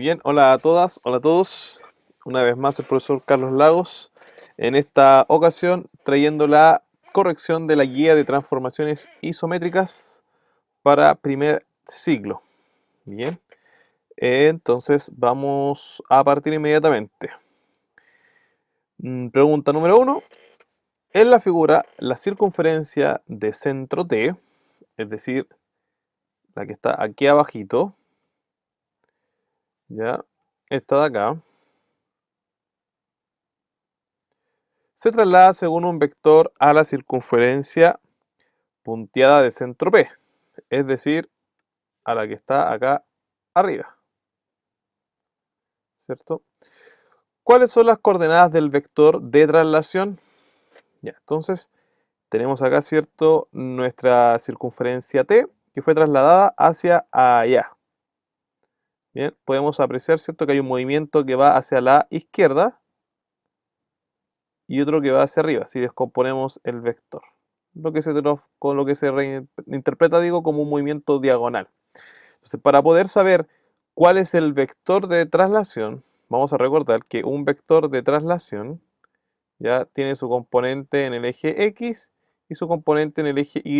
Bien, hola a todas, hola a todos. Una vez más el profesor Carlos Lagos, en esta ocasión trayendo la corrección de la guía de transformaciones isométricas para primer ciclo. Bien, entonces vamos a partir inmediatamente. Pregunta número 1. En la figura, la circunferencia de centro T, es decir, la que está aquí abajito, ya, esta de acá, se traslada según un vector a la circunferencia punteada de centro P, es decir, a la que está acá arriba, ¿cierto? ¿Cuáles son las coordenadas del vector de traslación? Ya, entonces tenemos acá, ¿cierto?, nuestra circunferencia T, que fue trasladada hacia allá. Bien, podemos apreciar, ¿cierto?, que hay un movimiento que va hacia la izquierda y otro que va hacia arriba, si descomponemos el vector. Con lo que se reinterpreta, digo, como un movimiento diagonal. Entonces, para poder saber cuál es el vector de traslación, vamos a recordar que un vector de traslación ya tiene su componente en el eje X y su componente en el eje Y,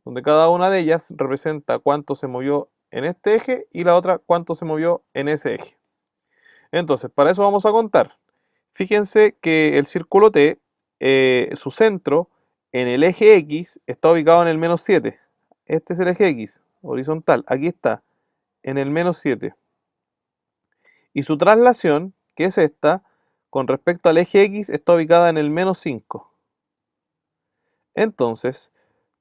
donde cada una de ellas representa cuánto se movió en este eje y la otra cuánto se movió en ese eje. Entonces, para eso vamos a contar. Fíjense que el círculo T, su centro en el eje X está ubicado en el -7. Este es el eje X, horizontal. Aquí está, en el -7. Y su traslación, que es esta, con respecto al eje X, está ubicada en el -5. Entonces,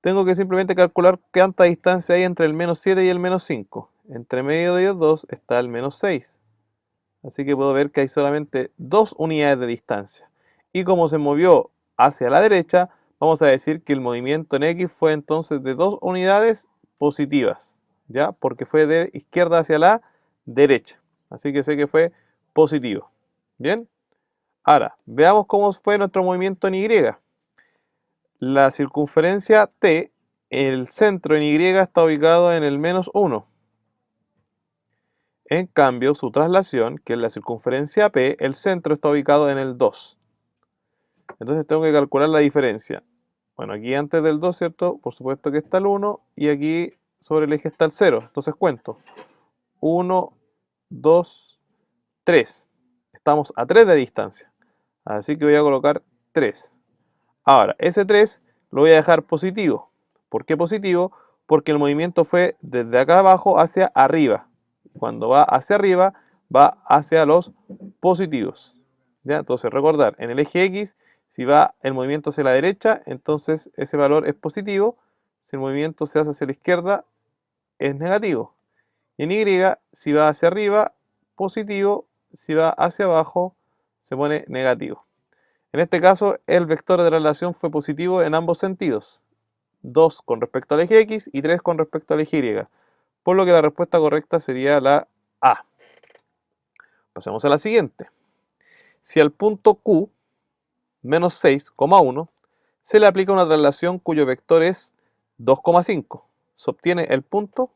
tengo que simplemente calcular cuánta distancia hay entre el -7 y el -5. Entre medio de ellos dos está el -6. Así que puedo ver que hay solamente 2 unidades de distancia. Y como se movió hacia la derecha, vamos a decir que el movimiento en X fue entonces de 2 unidades positivas, ¿ya? Porque fue de izquierda hacia la derecha. Así que sé que fue positivo. ¿Bien? Ahora, veamos cómo fue nuestro movimiento en Y. La circunferencia T, el centro en Y está ubicado en el -1. En cambio, su traslación, que es la circunferencia P, el centro está ubicado en el 2. Entonces tengo que calcular la diferencia. Bueno, aquí antes del 2, ¿cierto? Por supuesto que está el 1 y aquí sobre el eje está el 0. Entonces cuento. 1, 2, 3. Estamos a 3 de distancia. Así que voy a colocar 3. Ahora, ese 3 lo voy a dejar positivo. ¿Por qué positivo? Porque el movimiento fue desde acá abajo hacia arriba. Cuando va hacia arriba, va hacia los positivos. ¿Ya? Entonces, recordar, en el eje X, si va el movimiento hacia la derecha, entonces ese valor es positivo. Si el movimiento se hace hacia la izquierda, es negativo. Y en Y, si va hacia arriba, positivo. Si va hacia abajo, se pone negativo. En este caso, el vector de traslación fue positivo en ambos sentidos. 2 con respecto al eje X y 3 con respecto al eje Y. Por lo que la respuesta correcta sería la A. Pasemos a la siguiente. Si al punto Q, menos 6,1, se le aplica una traslación cuyo vector es 2,5, ¿se obtiene el punto?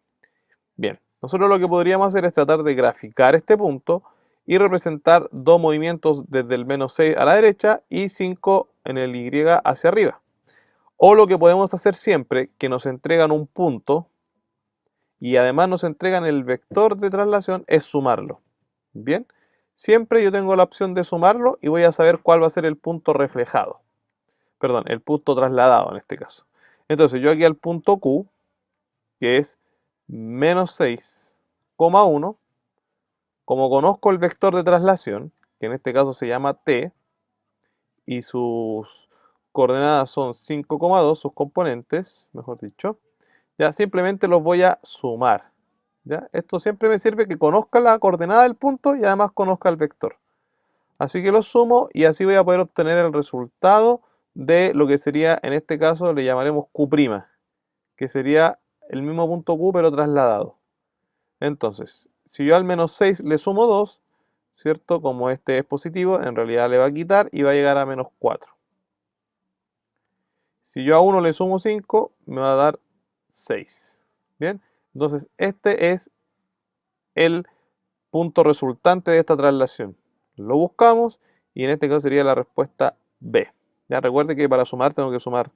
Bien, nosotros lo que podríamos hacer es tratar de graficar este punto y representar dos movimientos desde el -6 a la derecha y 5 en el Y hacia arriba. O lo que podemos hacer siempre, que nos entregan un punto y además nos entregan el vector de traslación, es sumarlo. Bien, siempre yo tengo la opción de sumarlo y voy a saber cuál va a ser el punto reflejado. Perdón, el punto trasladado en este caso. Entonces yo aquí al punto Q, que es -6,1, como conozco el vector de traslación, que en este caso se llama T, y sus coordenadas son 5,2, sus componentes, mejor dicho, ya simplemente los voy a sumar. ¿Ya? Esto siempre me sirve que conozca la coordenada del punto y además conozca el vector. Así que los sumo y así voy a poder obtener el resultado de lo que sería, en este caso le llamaremos Q', que sería el mismo punto Q pero trasladado. Entonces, si yo al -6 le sumo 2, ¿cierto? Como este es positivo, en realidad le va a quitar y va a llegar a -4. Si yo a 1 le sumo 5, me va a dar 6. Bien, entonces este es el punto resultante de esta traslación. Lo buscamos y en este caso sería la respuesta B. Ya recuerde que para sumar tengo que sumar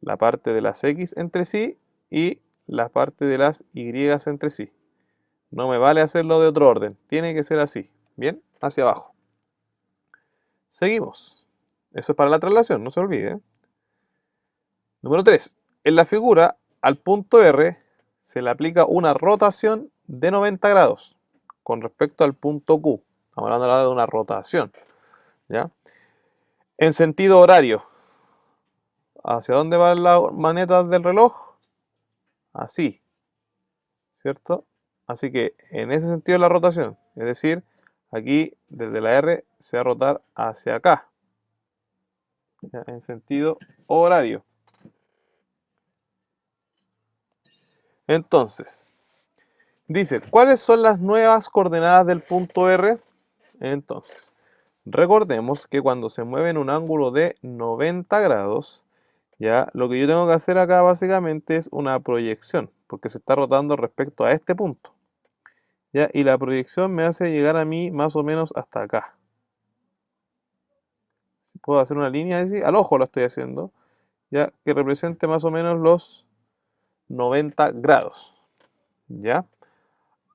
la parte de las X entre sí y la parte de las Y entre sí. No me vale hacerlo de otro orden, tiene que ser así. Bien, hacia abajo. Seguimos. Eso es para la traslación, no se olvide. Número 3. En la figura, al punto R se le aplica una rotación de 90 grados con respecto al punto Q. Estamos hablando ahora de una rotación. ¿Ya? En sentido horario. ¿Hacia dónde van las manetas del reloj? Así. ¿Cierto? Así que en ese sentido la rotación. Es decir, aquí desde la R se va a rotar hacia acá. ¿Ya? En sentido horario. Entonces, dice, ¿cuáles son las nuevas coordenadas del punto R? Entonces, recordemos que cuando se mueve en un ángulo de 90 grados, ya lo que yo tengo que hacer acá básicamente es una proyección, porque se está rotando respecto a este punto. ¿Ya? Y la proyección me hace llegar a mí más o menos hasta acá. Puedo hacer una línea así, al ojo lo estoy haciendo, ya que represente más o menos los 90 grados. ¿Ya?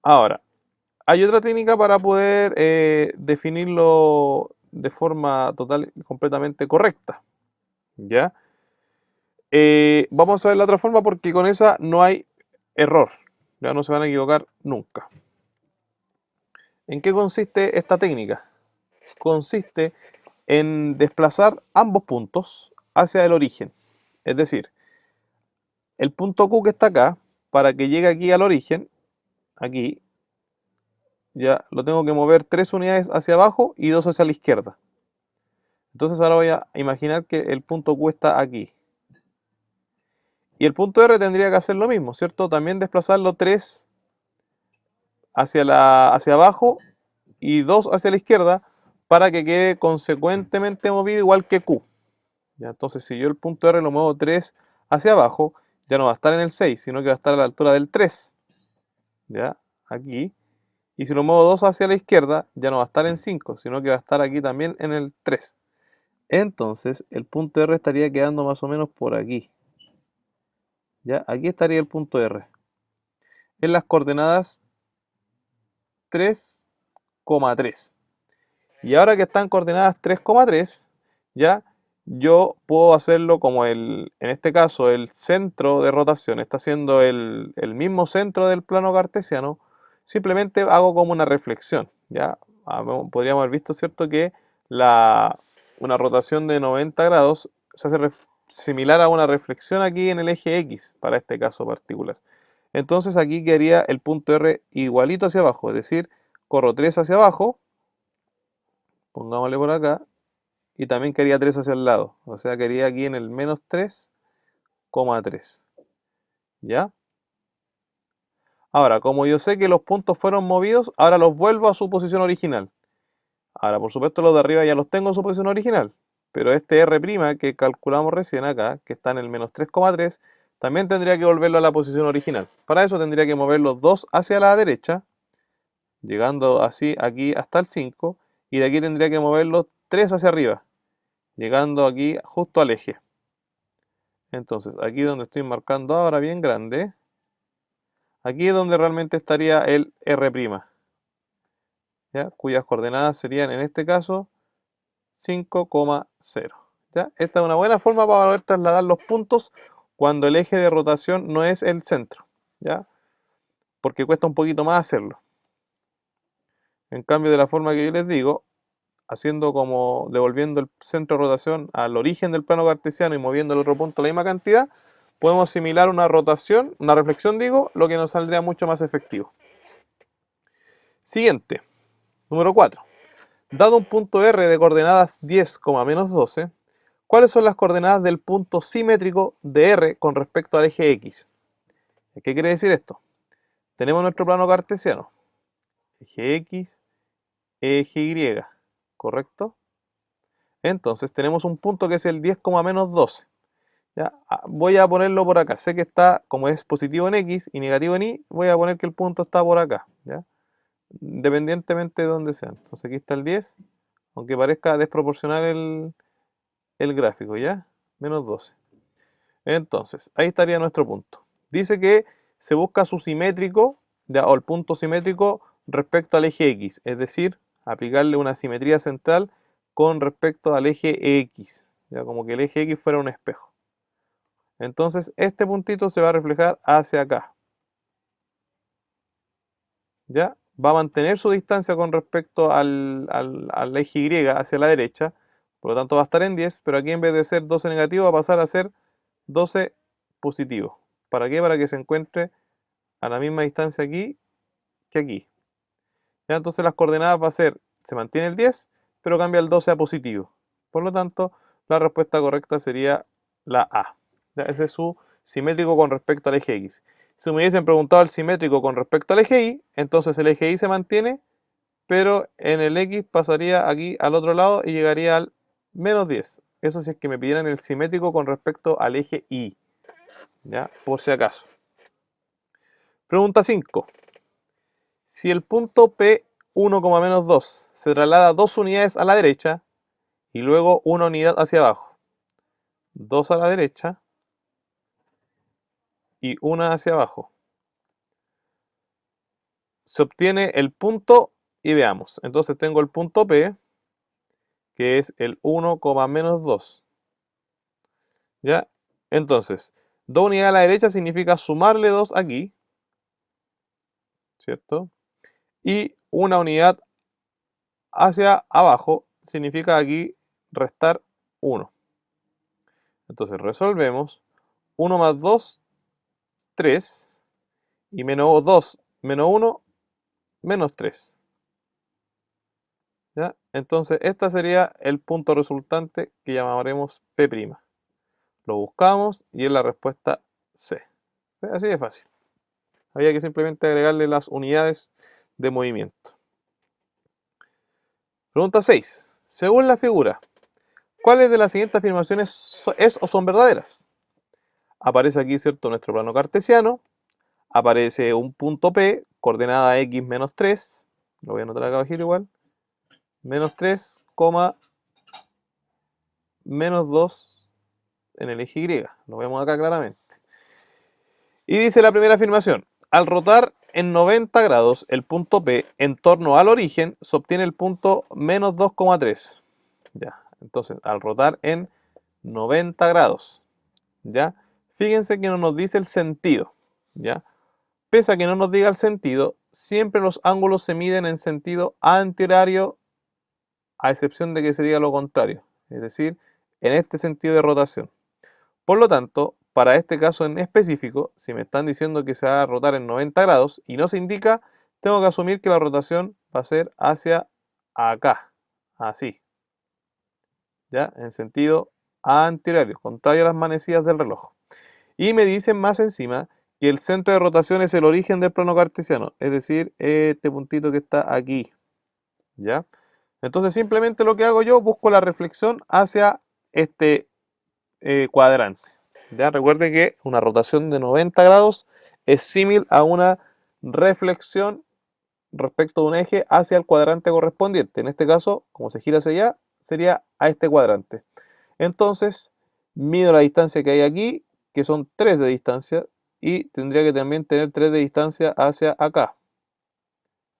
Ahora, hay otra técnica para poder definirlo de forma total y completamente correcta. ¿Ya? Vamos a ver la otra forma porque con esa no hay error. Ya no se van a equivocar nunca. ¿En qué consiste esta técnica? Consiste en desplazar ambos puntos hacia el origen. Es decir, el punto Q que está acá, para que llegue aquí al origen, aquí, ya lo tengo que mover 3 unidades hacia abajo y 2 hacia la izquierda. Entonces ahora voy a imaginar que el punto Q está aquí. Y el punto R tendría que hacer lo mismo, ¿cierto? También desplazarlo 3 hacia abajo y 2 hacia la izquierda para que quede consecuentemente movido igual que Q. ¿Ya? Entonces si yo el punto R lo muevo 3 hacia abajo, ya no va a estar en el 6, sino que va a estar a la altura del 3. ¿Ya? Aquí. Y si lo muevo 2 hacia la izquierda, ya no va a estar en 5, sino que va a estar aquí también en el 3. Entonces el punto R estaría quedando más o menos por aquí. ¿Ya? Aquí estaría el punto R. En las coordenadas 3,3. Y ahora que están coordenadas 3,3, ya yo puedo hacerlo como en este caso, el centro de rotación está siendo el mismo centro del plano cartesiano. Simplemente hago como una reflexión. Ya podríamos haber visto, ¿cierto?, que una rotación de 90 grados se hace similar a una reflexión aquí en el eje X, para este caso particular. Entonces aquí quedaría el punto R igualito hacia abajo, es decir, corro 3 hacia abajo, pongámosle por acá, y también quería 3 hacia el lado, o sea, quería aquí en el menos 3,3. ¿Ya? Ahora, como yo sé que los puntos fueron movidos, ahora los vuelvo a su posición original. Ahora, por supuesto, los de arriba ya los tengo en su posición original, pero este R' que calculamos recién acá, que está en el menos 3,3, también tendría que volverlo a la posición original. Para eso tendría que mover los dos hacia la derecha, llegando así aquí hasta el 5, y de aquí tendría que mover los 3 hacia arriba, llegando aquí justo al eje. Entonces, aquí donde estoy marcando ahora bien grande, aquí es donde realmente estaría el R', ¿ya? Cuyas coordenadas serían en este caso 5,0. ¿Ya? Esta es una buena forma para poder trasladar los puntos cuando el eje de rotación no es el centro, ¿ya? Porque cuesta un poquito más hacerlo. En cambio, de la forma que yo les digo, haciendo como devolviendo el centro de rotación al origen del plano cartesiano y moviendo el otro punto la misma cantidad, podemos asimilar una rotación, una reflexión digo, lo que nos saldría mucho más efectivo. Siguiente, número 4. Dado un punto R de coordenadas 10, menos 12, ¿cuáles son las coordenadas del punto simétrico de R con respecto al eje X? ¿Qué quiere decir esto? Tenemos nuestro plano cartesiano, eje X, eje Y, ¿correcto? Entonces tenemos un punto que es el 10, menos 12. ¿Ya? Voy a ponerlo por acá. Sé que está, como es positivo en X y negativo en Y, voy a poner que el punto está por acá. ¿Ya? independientemente de donde sean. Entonces aquí está el 10, aunque parezca desproporcional el gráfico, ¿ya? Menos 12. Entonces, ahí estaría nuestro punto. Dice que se busca su simétrico, ya, o el punto simétrico respecto al eje X, es decir, aplicarle una simetría central con respecto al eje X, ya como que el eje X fuera un espejo. Entonces, este puntito se va a reflejar hacia acá, ¿ya? Va a mantener su distancia con respecto al eje Y hacia la derecha, por lo tanto va a estar en 10, pero aquí en vez de ser 12 negativo va a pasar a ser 12 positivo. ¿Para qué? Para que se encuentre a la misma distancia aquí que aquí. ¿Ya? Entonces las coordenadas va a ser, se mantiene el 10, pero cambia el 12 a positivo. Por lo tanto, la respuesta correcta sería la A. ¿Ya? Ese es su simétrico con respecto al eje X. Si me hubiesen preguntado el simétrico con respecto al eje Y, entonces el eje Y se mantiene, pero en el X pasaría aquí al otro lado y llegaría al menos 10. Eso si es que me pidieran el simétrico con respecto al eje Y. ¿Ya? Por si acaso. Pregunta 5. Si el punto P1, menos 2 se traslada 2 unidades a la derecha y luego una unidad hacia abajo, 2 a la derecha y una hacia abajo, se obtiene el punto y veamos. Entonces tengo el punto P, que es el 1, menos 2. ¿Ya? Entonces, 2 unidades a la derecha significa sumarle 2 aquí, ¿cierto? Y una unidad hacia abajo significa aquí restar 1. Entonces resolvemos. 1 más 2, 3. Y menos 2 menos 1, menos 3. ¿Ya? Entonces este sería el punto resultante que llamaremos P'. Lo buscamos y es la respuesta C. Así de fácil. Había que simplemente agregarle las unidades de movimiento. Pregunta 6. Según la figura, ¿cuáles de las siguientes afirmaciones es o son verdaderas? Aparece aquí, ¿cierto?, nuestro plano cartesiano. Aparece un punto P, coordenada X menos 3. Lo voy a anotar acá abajo igual. Menos 3, menos 2 en el eje Y. Lo vemos acá claramente. Y dice la primera afirmación. Al rotar en 90 grados el punto P en torno al origen, se obtiene el punto menos 2,3. Ya, entonces, al rotar en 90 grados. ¿Ya? Fíjense que no nos dice el sentido. ¿Ya? Pese a que no nos diga el sentido, siempre los ángulos se miden en sentido antihorario, a excepción de que se diga lo contrario. Es decir, en este sentido de rotación. Por lo tanto, para este caso en específico, si me están diciendo que se va a rotar en 90 grados y no se indica, tengo que asumir que la rotación va a ser hacia acá, así, ¿ya? En sentido antihorario, contrario a las manecillas del reloj. Y me dicen más encima que el centro de rotación es el origen del plano cartesiano, es decir, este puntito que está aquí, ¿ya? Entonces simplemente lo que hago yo, busco la reflexión hacia este cuadrante. Ya recuerde que una rotación de 90 grados es similar a una reflexión respecto de un eje hacia el cuadrante correspondiente. En este caso, como se gira hacia allá, sería a este cuadrante. Entonces, mido la distancia que hay aquí, que son 3 de distancia, y tendría que también tener 3 de distancia hacia acá.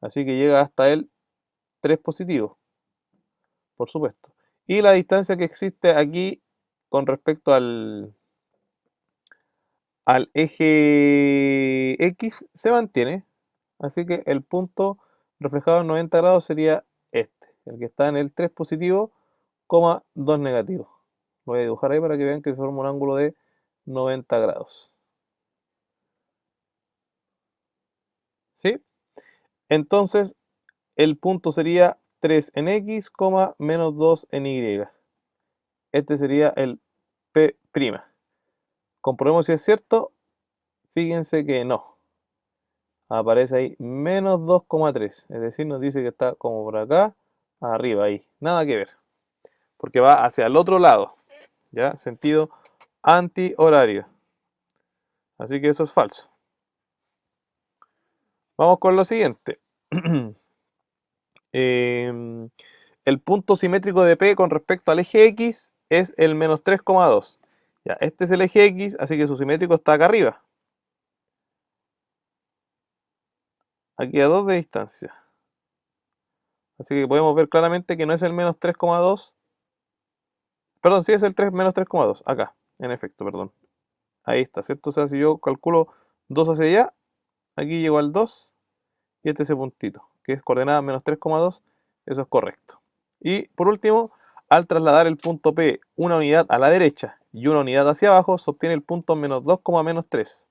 Así que llega hasta el 3 positivo, por supuesto. Y la distancia que existe aquí con respecto al eje X se mantiene, así que el punto reflejado en 90 grados sería este, el que está en el 3 positivo, 2 negativo. Lo voy a dibujar ahí para que vean que se forma un ángulo de 90 grados. ¿Sí? Entonces, el punto sería 3 en X, menos 2 en Y. Este sería el P'. Comprobemos si es cierto. Fíjense que no. Aparece ahí menos 2,3, es decir, nos dice que está como por acá, arriba ahí, nada que ver, porque va hacia el otro lado, ¿ya? Sentido antihorario. Así que eso es falso. Vamos con lo siguiente. Em, el punto simétrico de P con respecto al eje X es el menos 3,2. Ya, este es el eje X, así que su simétrico está acá arriba. Aquí a 2 de distancia. Así que podemos ver claramente que no es el menos 3,2. Perdón, sí es el menos 3,2. Acá, en efecto, perdón. Ahí está, ¿cierto? O sea, si yo calculo 2 hacia allá, aquí llego al 2 y este es ese puntito, que es coordenada menos 3,2. Eso es correcto. Y por último, al trasladar el punto P una unidad a la derecha y una unidad hacia abajo, se obtiene el punto menos 2, menos 3.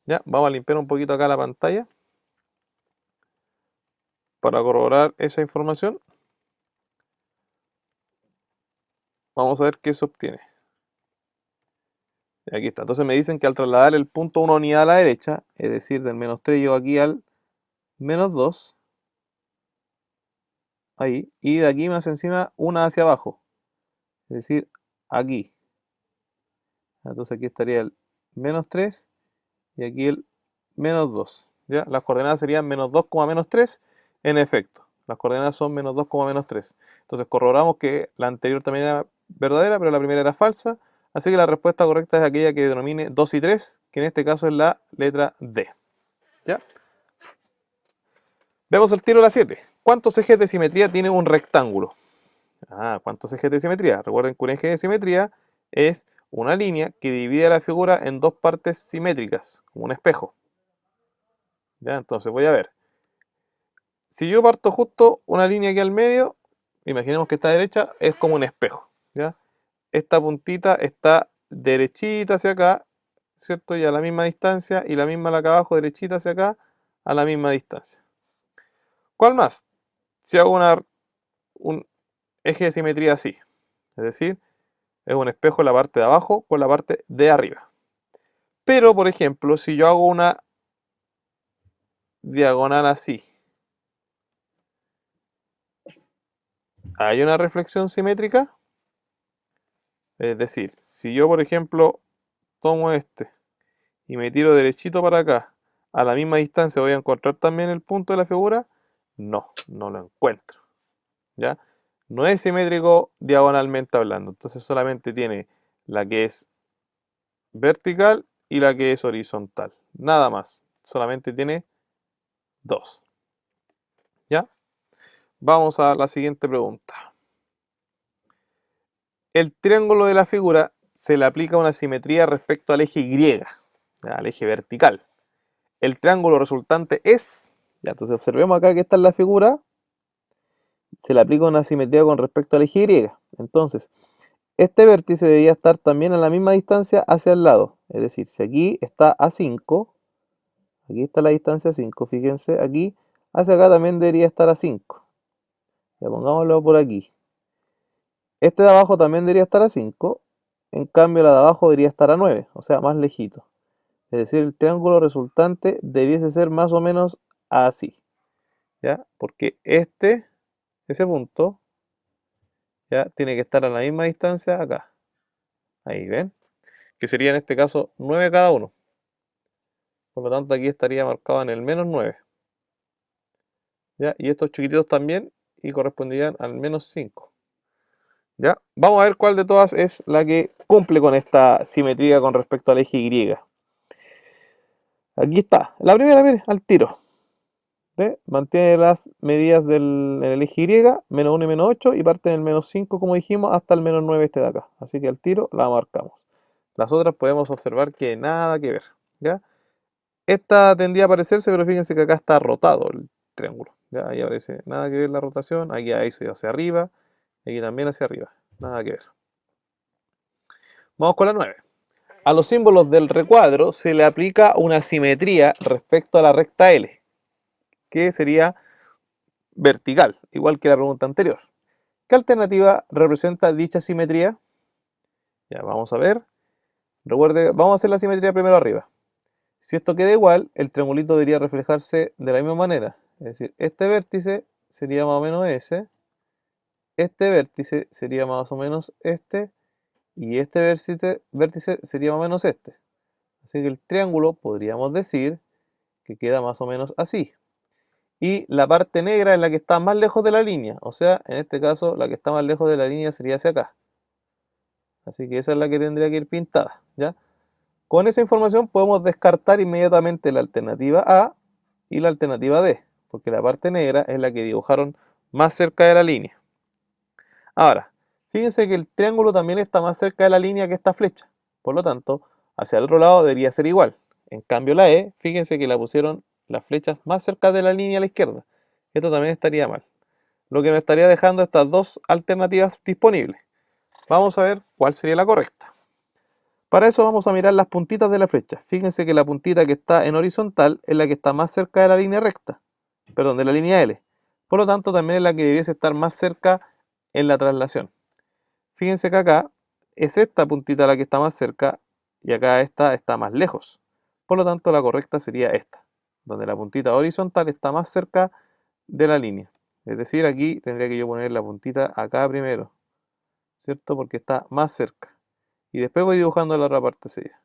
Ya, vamos a limpiar un poquito acá la pantalla para corroborar esa información. Vamos a ver qué se obtiene. Aquí está. Entonces me dicen que al trasladar el punto una unidad a la derecha, es decir, del menos 3 llego aquí al menos 2, ahí, y de aquí más encima una hacia abajo, es decir, aquí. Entonces aquí estaría el menos 3 y aquí el menos 2. ¿Ya? Las coordenadas serían menos 2, menos 3. En efecto, las coordenadas son menos 2, menos 3. Entonces corroboramos que la anterior también era verdadera, pero la primera era falsa. Así que la respuesta correcta es aquella que denomine 2 y 3, que en este caso es la letra D. ¿Ya? Vemos el tiro de la 7. ¿Cuántos ejes de simetría tiene un rectángulo? ¿Cuántos ejes de simetría? Recuerden que un eje de simetría es una línea que divide la figura en dos partes simétricas, como un espejo. ¿Ya? Entonces voy a ver. Si yo parto justo una línea aquí al medio, imaginemos que esta derecha es como un espejo. ¿Ya? Esta puntita está derechita hacia acá, ¿cierto? Y a la misma distancia, y la misma la acá abajo, derechita hacia acá, a la misma distancia. ¿Cuál más? Si hago un eje de simetría así, es decir, es un espejo en la parte de abajo con la parte de arriba. Pero, por ejemplo, si yo hago una diagonal así, ¿hay una reflexión simétrica? Es decir, si yo, por ejemplo, tomo este y me tiro derechito para acá, a la misma distancia, ¿voy a encontrar también el punto de la figura? No, no lo encuentro. ¿Ya? No es simétrico diagonalmente hablando. Entonces solamente tiene la que es vertical y la que es horizontal. Nada más. Solamente tiene dos. ¿Ya? Vamos a la siguiente pregunta. El triángulo de la figura se le aplica una simetría respecto al eje Y, al eje vertical. El triángulo resultante es, ya, entonces observemos acá que esta es la figura, se le aplica una simetría con respecto al eje Y. Entonces, este vértice debería estar también a la misma distancia hacia el lado. Es decir, si aquí está a 5, aquí está la distancia 5, fíjense, aquí hacia acá también debería estar a 5. Ya pongámoslo por aquí. Este de abajo también debería estar a 5, en cambio la de abajo debería estar a 9, o sea, más lejito. Es decir, el triángulo resultante debiese ser más o menos así, ¿ya? Porque ese punto, ya tiene que estar a la misma distancia acá. Ahí, ¿ven? Que sería en este caso 9 cada uno. Por lo tanto, aquí estaría marcado en el menos 9. ¿Ya? Y estos chiquititos también, y corresponderían al menos 5. ¿Ya? Vamos a ver cuál de todas es la que cumple con esta simetría con respecto al eje Y. Aquí está. La primera, mire, al tiro. ¿Ve? Mantiene las medidas en el eje Y, menos 1 y menos 8, y parte en el menos 5, como dijimos, hasta el menos 9 este de acá. Así que al tiro la marcamos. Las otras podemos observar que nada que ver. ¿Ya? Esta tendría a parecerse, pero fíjense que acá está rotado el triángulo. ¿Ya? Ahí aparece nada que ver la rotación. Aquí hacia arriba. Y aquí también hacia arriba. Nada que ver. Vamos con la 9. A los símbolos del recuadro se le aplica una simetría respecto a la recta L, que sería vertical, igual que la pregunta anterior. ¿Qué alternativa representa dicha simetría? Ya, vamos a ver. Recuerde, vamos a hacer la simetría primero arriba. Si esto queda igual, el triangulito debería reflejarse de la misma manera. Es decir, este vértice sería más o menos ese, este vértice sería más o menos este, y este vértice sería más o menos este. Así que el triángulo podríamos decir que queda más o menos así. y la parte negra es la que está más lejos de la línea, o sea, en este caso la que está más lejos de la línea sería hacia acá. Así que esa es la que tendría que ir pintada, ¿ya? Con esa información podemos descartar inmediatamente la alternativa A y la alternativa D, porque la parte negra es la que dibujaron más cerca de la línea. Ahora, fíjense que el triángulo también está más cerca de la línea que esta flecha, por lo tanto, hacia el otro lado debería ser igual. En cambio la E, fíjense que la pusieron las flechas más cerca de la línea a la izquierda. Esto también estaría mal, lo que nos estaría dejando estas dos alternativas disponibles. Vamos a ver cuál sería la correcta. Para eso vamos a mirar las puntitas de la flecha. Fíjense que la puntita que está en horizontal es la que está más cerca de la línea recta, perdón, de la línea L. Por lo tanto, también es la que debiese estar más cerca en la traslación. Fíjense que acá es esta puntita la que está más cerca y acá esta está más lejos. Por lo tanto, la correcta sería esta, donde la puntita horizontal está más cerca de la línea. Es decir, aquí tendría que yo poner la puntita acá primero, ¿cierto? Porque está más cerca. Y después voy dibujando la otra parte seguida.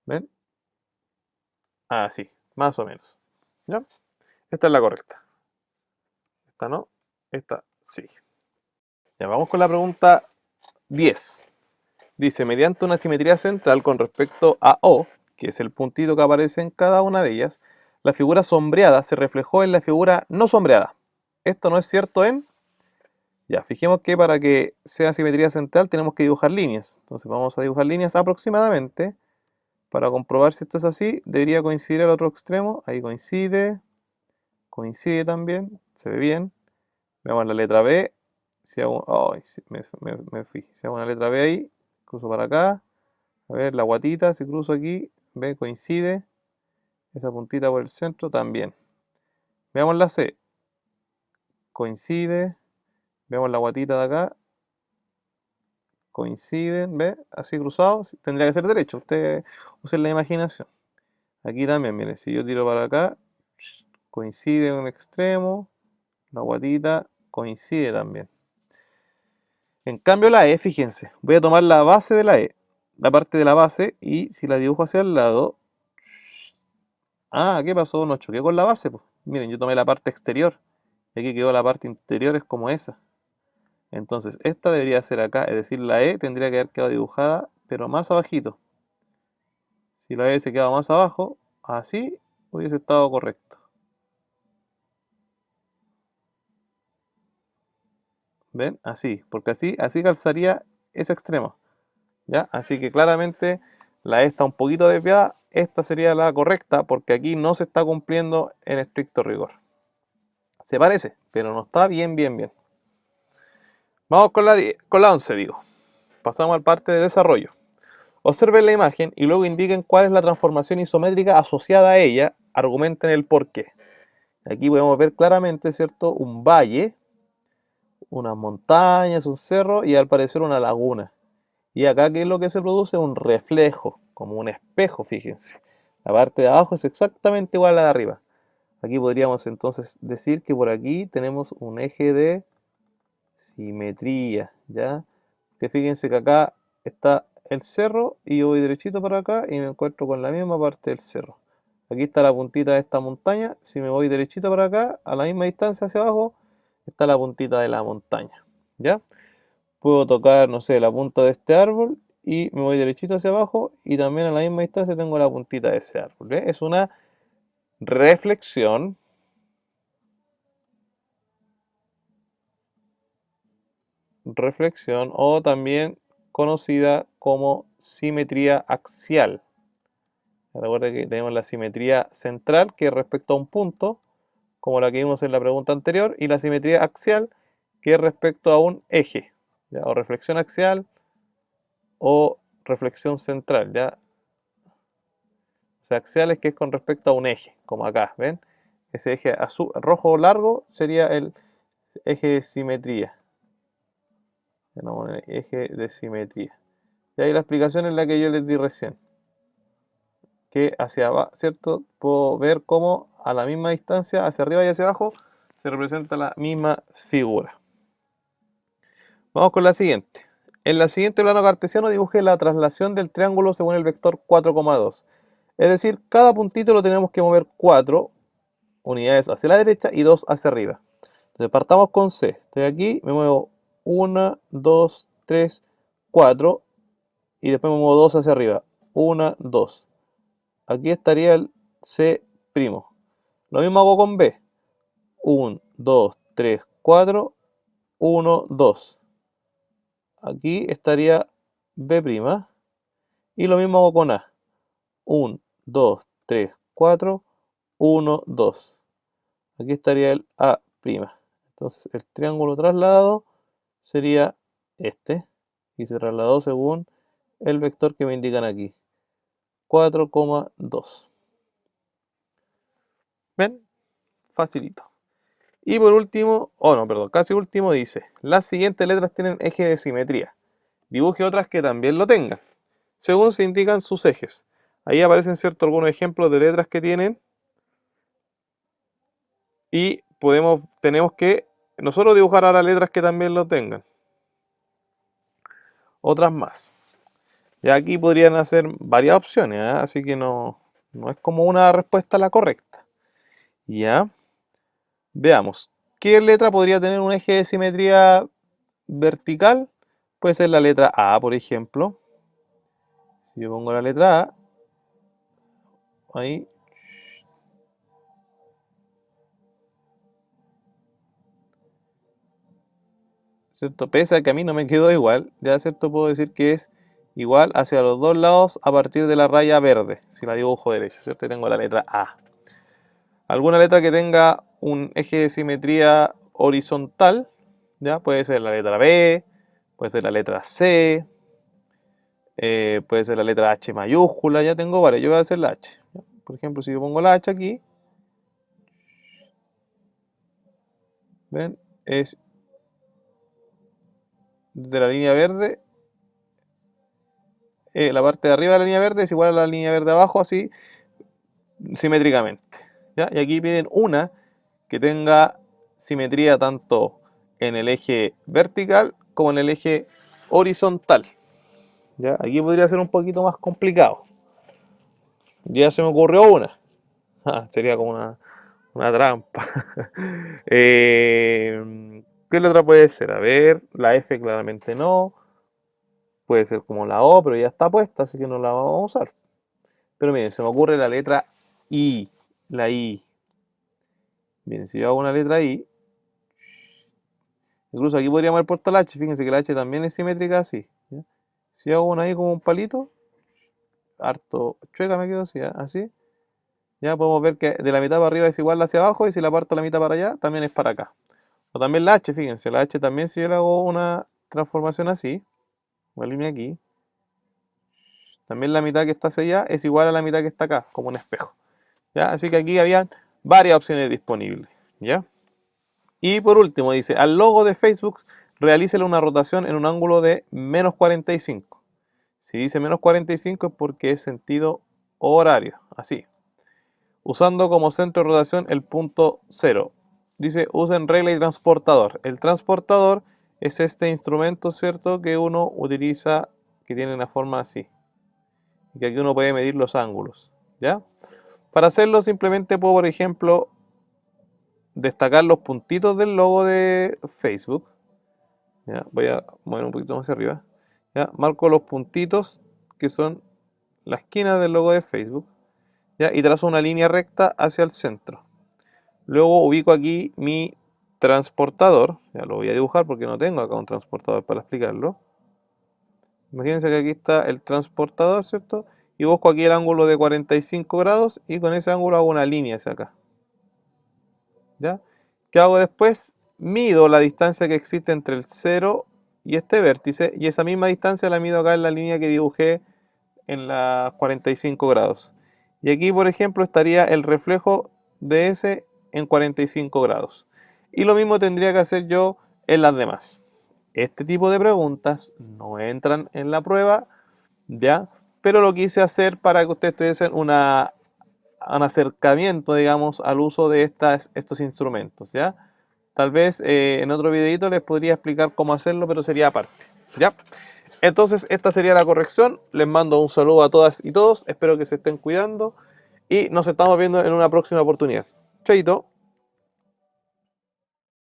¿Ven? Así, más o menos. ¿Ya? Esta es la correcta. Esta no, esta sí. Ya vamos con la pregunta 10. Dice, mediante una simetría central con respecto a O, que es el puntito que aparece en cada una de ellas, la figura sombreada se reflejó en la figura no sombreada. Esto no es cierto en... Ya, fijemos que para que sea simetría central tenemos que dibujar líneas. Entonces vamos a dibujar líneas aproximadamente. Para comprobar si esto es así, debería coincidir al otro extremo. Ahí coincide. Coincide también. Se ve bien. Veamos la letra B. Si hago, oh, me fui. Si hago una letra B ahí, cruzo para acá. A ver, la guatita, si cruzo aquí, ve, coincide. Esa puntita por el centro también. Veamos la C. Coincide. Veamos la guatita de acá. Coinciden, ¿ve? Así cruzados. Tendría que ser derecho. Ustedes usen la imaginación. Aquí también, miren, si yo tiro para acá, coincide en un extremo. La guatita coincide también. En cambio la E, fíjense, voy a tomar la base de la E, la parte de la base, y si la dibujo hacia el lado... Ah, ¿qué pasó? No choqué con la base, pues. Miren, yo tomé la parte exterior, y aquí quedó la parte interior, es como esa. Entonces, esta debería ser acá, es decir, la E tendría que haber quedado dibujada, pero más abajito. Si la E se queda más abajo, así hubiese estado correcto. ¿Ven? Así, porque así calzaría ese extremo. ¿Ya? Así que claramente la E está un poquito desviada, esta sería la correcta porque aquí no se está cumpliendo en estricto rigor. Se parece, pero no está bien, bien, bien. Vamos con la 11, digo. Pasamos al parte de desarrollo. Observen la imagen y luego indiquen cuál es la transformación isométrica asociada a ella, argumenten el por qué. Aquí podemos ver claramente, ¿cierto? Un valle, unas montañas, un cerro y al parecer una laguna. Y acá, ¿qué es lo que se produce? Un reflejo, como un espejo, fíjense. La parte de abajo es exactamente igual a la de arriba. Aquí podríamos entonces decir que por aquí tenemos un eje de simetría, ¿ya? Que fíjense que acá está el cerro y yo voy derechito para acá y me encuentro con la misma parte del cerro. Aquí está la puntita de esta montaña, si me voy derechito para acá, a la misma distancia hacia abajo, está la puntita de la montaña, ¿ya? Puedo tocar, no sé, la punta de este árbol y me voy derechito hacia abajo y también a la misma distancia tengo la puntita de ese árbol. ¿Ve? Es una reflexión, reflexión o también conocida como simetría axial. Recuerda que tenemos la simetría central que es respecto a un punto, como la que vimos en la pregunta anterior, y la simetría axial que es respecto a un eje, ¿ya? O reflexión axial o reflexión central, ¿ya? O sea, axiales que es con respecto a un eje, como acá, ¿ven? Ese eje azul, rojo largo sería el eje de simetría. El eje de simetría. Y ahí la explicación es la que yo les di recién. Que hacia abajo, ¿cierto? Puedo ver cómo a la misma distancia, hacia arriba y hacia abajo, se representa la misma figura. Vamos con la siguiente. En la siguiente plano cartesiano dibujé la traslación del triángulo según el vector 4,2. Es decir, cada puntito lo tenemos que mover 4 unidades hacia la derecha y 2 hacia arriba. Entonces partamos con C. Estoy aquí, me muevo 1, 2, 3, 4 y después me muevo 2 hacia arriba. 1, 2. Aquí estaría el C'. Lo mismo hago con B. 1, 2, 3, 4, 1, 2. Aquí estaría B'. Y lo mismo hago con A. 1, 2, 3, 4, 1, 2. Aquí estaría el A'. Entonces el triángulo trasladado sería este. Y se trasladó según el vector que me indican aquí. 4,2. ¿Ven? Facilito. Y por último, no, perdón, casi último dice, las siguientes letras tienen eje de simetría. Dibuje otras que también lo tengan, según se indican sus ejes. Ahí aparecen, ¿cierto?, algunos ejemplos de letras que tienen. Y tenemos que nosotros dibujar ahora letras que también lo tengan. Otras más. Ya aquí podrían hacer varias opciones, ¿eh? Así que no es como una respuesta la correcta. Ya. Veamos. ¿Qué letra podría tener un eje de simetría vertical? Puede ser la letra A, por ejemplo. Si yo pongo la letra A, ahí. ¿Cierto? Pese a que a mí no me quedó igual, ya cierto puedo decir que es igual hacia los dos lados a partir de la raya verde, si la dibujo derecha, ¿cierto? Y tengo la letra A. Alguna letra que tenga un eje de simetría horizontal, ¿ya? Puede ser la letra B, puede ser la letra C, puede ser la letra H mayúscula, ya tengo varias, yo voy a hacer la H. ¿Ya? Por ejemplo, si yo pongo la H aquí, ¿ven? Es de la línea verde, la parte de arriba de la línea verde es igual a la línea verde abajo, así simétricamente. ¿Ya? Y aquí piden una que tenga simetría tanto en el eje vertical como en el eje horizontal. ¿Ya? Aquí podría ser un poquito más complicado. Ya se me ocurrió una. Sería como una trampa. ¿Qué letra puede ser? A ver, la F claramente no. Puede ser como la O, pero ya está puesta, así que no la vamos a usar. Pero miren, se me ocurre la letra I. La I. Miren, si yo hago una letra I, incluso aquí podríamos haber puesto la H. Fíjense que la H también es simétrica así. ¿Ya? Si yo hago una I como un palito, harto chueca me quedo así, ¿ya? Así. Ya podemos ver que de la mitad para arriba es igual hacia abajo y si la parto la mitad para allá, también es para acá. O también la H, fíjense, la H también si yo le hago una transformación así, una línea aquí, también la mitad que está hacia allá es igual a la mitad que está acá, como un espejo. ¿Ya? Así que aquí habían varias opciones disponibles. ¿Ya? Y por último dice, al logo de Facebook realícele una rotación en un ángulo de menos 45. Si dice menos 45 es porque es sentido horario, así. Usando como centro de rotación el punto 0. Dice, usen regla y transportador. El transportador es este instrumento, ¿cierto?, que uno utiliza, que tiene una forma así. Y que aquí uno puede medir los ángulos. ¿Ya? Para hacerlo simplemente puedo, por ejemplo, destacar los puntitos del logo de Facebook. ¿Ya? Voy a mover un poquito más hacia arriba. ¿Ya? Marco los puntitos que son la esquina del logo de Facebook. ¿Ya? Y trazo una línea recta hacia el centro. Luego ubico aquí mi transportador. Ya lo voy a dibujar porque no tengo acá un transportador para explicarlo. Imagínense que aquí está el transportador, ¿cierto? Y busco aquí el ángulo de 45 grados y con ese ángulo hago una línea hacia acá. ¿Ya? ¿Qué hago después? Mido la distancia que existe entre el 0 y este vértice y esa misma distancia la mido acá en la línea que dibujé en las 45 grados. Y aquí, por ejemplo, estaría el reflejo de ese en 45 grados. Y lo mismo tendría que hacer yo en las demás. Este tipo de preguntas no entran en la prueba, ¿ya? Pero lo quise hacer para que ustedes tuviesen un acercamiento, digamos, al uso de estos instrumentos, ¿ya? Tal vez en otro videito les podría explicar cómo hacerlo, pero sería aparte, ¿ya? Entonces, esta sería la corrección. Les mando un saludo a todas y todos. Espero que se estén cuidando. Y nos estamos viendo en una próxima oportunidad. Chaito.